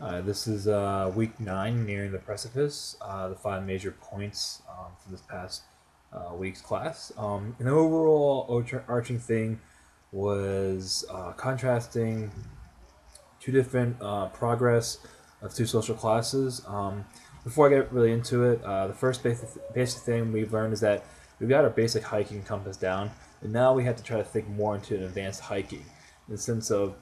This is week 9, nearing the precipice. The five major points from this past week's class. An overall arching thing was contrasting two different progress of two social classes. Before I get really into it, the first basic thing we've learned is that we've got our basic hiking compass down, and now we have to try to think more into an advanced hiking in the sense of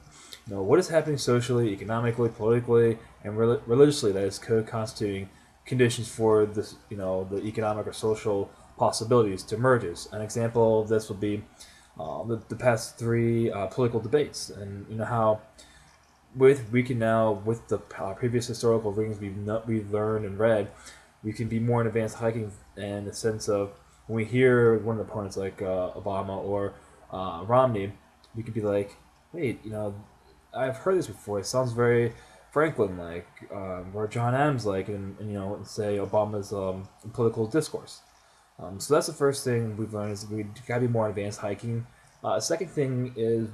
what is happening socially, economically, politically, and religiously that is co-constituting conditions for this, the economic or social possibilities to merge. An example of this would be the past three political debates, and how we can now, with the previous historical readings we've learned and read, we can be more in advanced hiking in the sense of when we hear one of the opponents like Obama or Romney, we could be like, wait, I've heard this before. It sounds very Franklin like, or John Adams like, and say Obama's political discourse. So that's the first thing we've learned is we gotta be more advanced hiking. Second thing is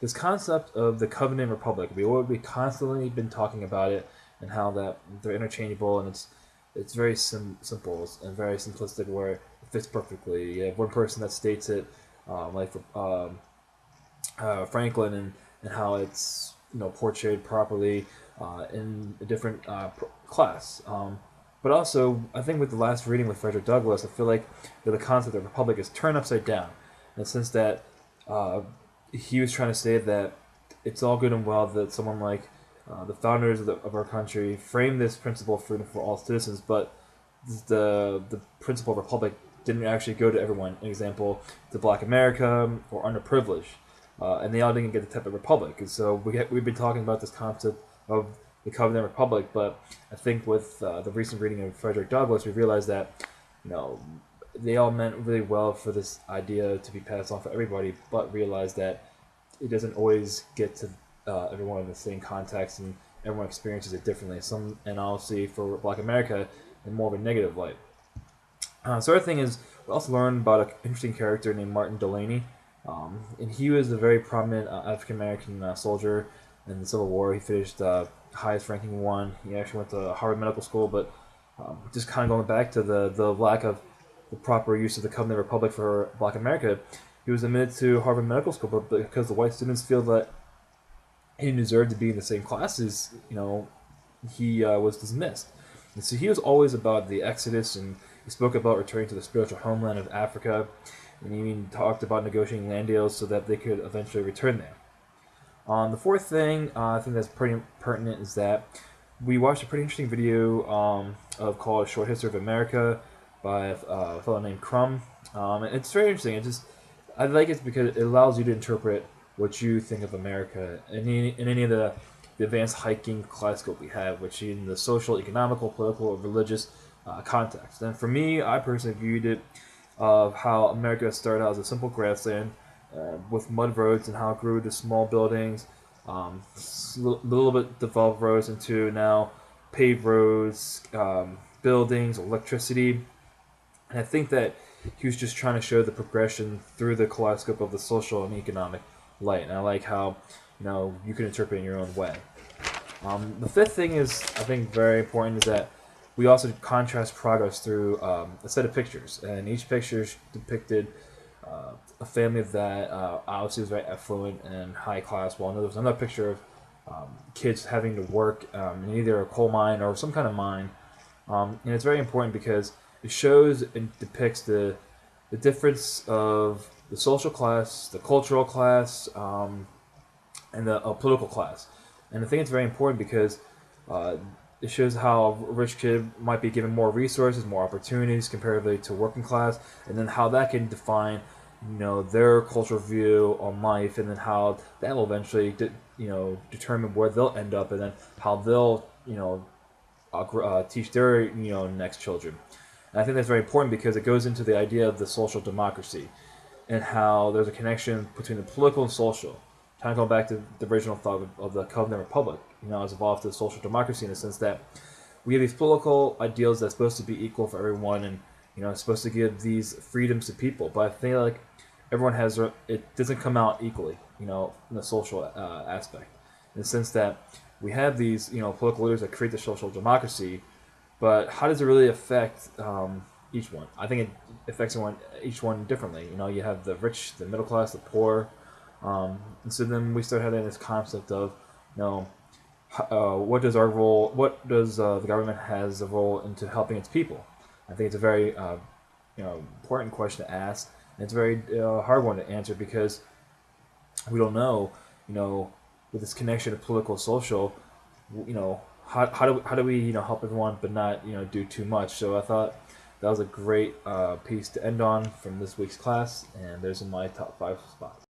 this concept of the Covenant Republic. We constantly been talking about it and how that they're interchangeable, and it's very simple and very simplistic where it fits perfectly. You have one person that states it, like Franklin, and how it's portrayed properly in a different class. But also, I think with the last reading with Frederick Douglass, I feel like the concept of republic is turned upside down in the sense that uh, he was trying to say that it's all good and well that someone like the founders of our country framed this principle of freedom for all citizens, but the principle of republic didn't actually go to everyone. An example, to Black America or underprivileged, and they all didn't get the type of republic. And so we've been talking about this concept of the Covenant Republic, but I think with the recent reading of Frederick Douglass, we realized that you know they all meant really well for this idea to be passed on for everybody, but realized that it doesn't always get to everyone in the same context, and everyone experiences it differently. And obviously for Black America, in more of a negative light. So the other thing is, we also learned about an interesting character named Martin Delaney, and he was a very prominent African American soldier in the Civil War. He finished highest ranking one. He actually went to Harvard Medical School, but just kind of going back to the lack of the proper use of the Covenant Republic for Black America, he was admitted to Harvard Medical School, but because the white students feel that he didn't deserve to be in the same classes, he was dismissed. And so he was always about the Exodus, and he spoke about returning to the spiritual homeland of Africa, and he even talked about negotiating land deals so that they could eventually return there. The fourth thing I think that's pretty pertinent is that we watched a pretty interesting video of called "A Short History of America" by a fellow named Crumb, and it's very interesting. I like it because it allows you to interpret what you think of America in any of the advanced hiking class scope we have, which in the social, economical, political, or religious context. And for me, I personally viewed it of how America started out as a simple grassland with mud roads and how it grew to small buildings, little bit developed roads into now paved roads, buildings, electricity. And I think that he was just trying to show the progression through the kaleidoscope of the social and economic light. And I like how you can interpret it in your own way. The fifth thing is, I think, very important is that we also contrast progress through a set of pictures, and each picture depicted a family that obviously was very affluent and high class. While there was another picture of kids having to work in either a coal mine or some kind of mine, and it's very important because it shows and depicts the difference of the social class, the cultural class, and the political class. And I think it's very important because uh, it shows how a rich kid might be given more resources, more opportunities comparatively to working class, and then how that can define, their cultural view on life, and then how that will eventually, determine where they'll end up, and then how they'll, teach their, next children. And I think that's very important because it goes into the idea of the social democracy and how there's a connection between the political and social. Kind of going back to the original thought of the Covenant Republic, has evolved to social democracy in the sense that we have these political ideals that's supposed to be equal for everyone, and it's supposed to give these freedoms to people. But I feel like everyone it doesn't come out equally, in the social aspect, in the sense that we have these political leaders that create the social democracy, but how does it really affect each one? I think it affects each one differently. You have the rich, the middle class, the poor, and so then we start having this concept of, you know, what does our role? What does the government has a role into helping its people? I think it's a very important question to ask, and it's a very hard one to answer because we don't know. With this connection to political, social, how do we help everyone but not do too much? So I thought that was a great piece to end on from this week's class, and there's my top 5 spots.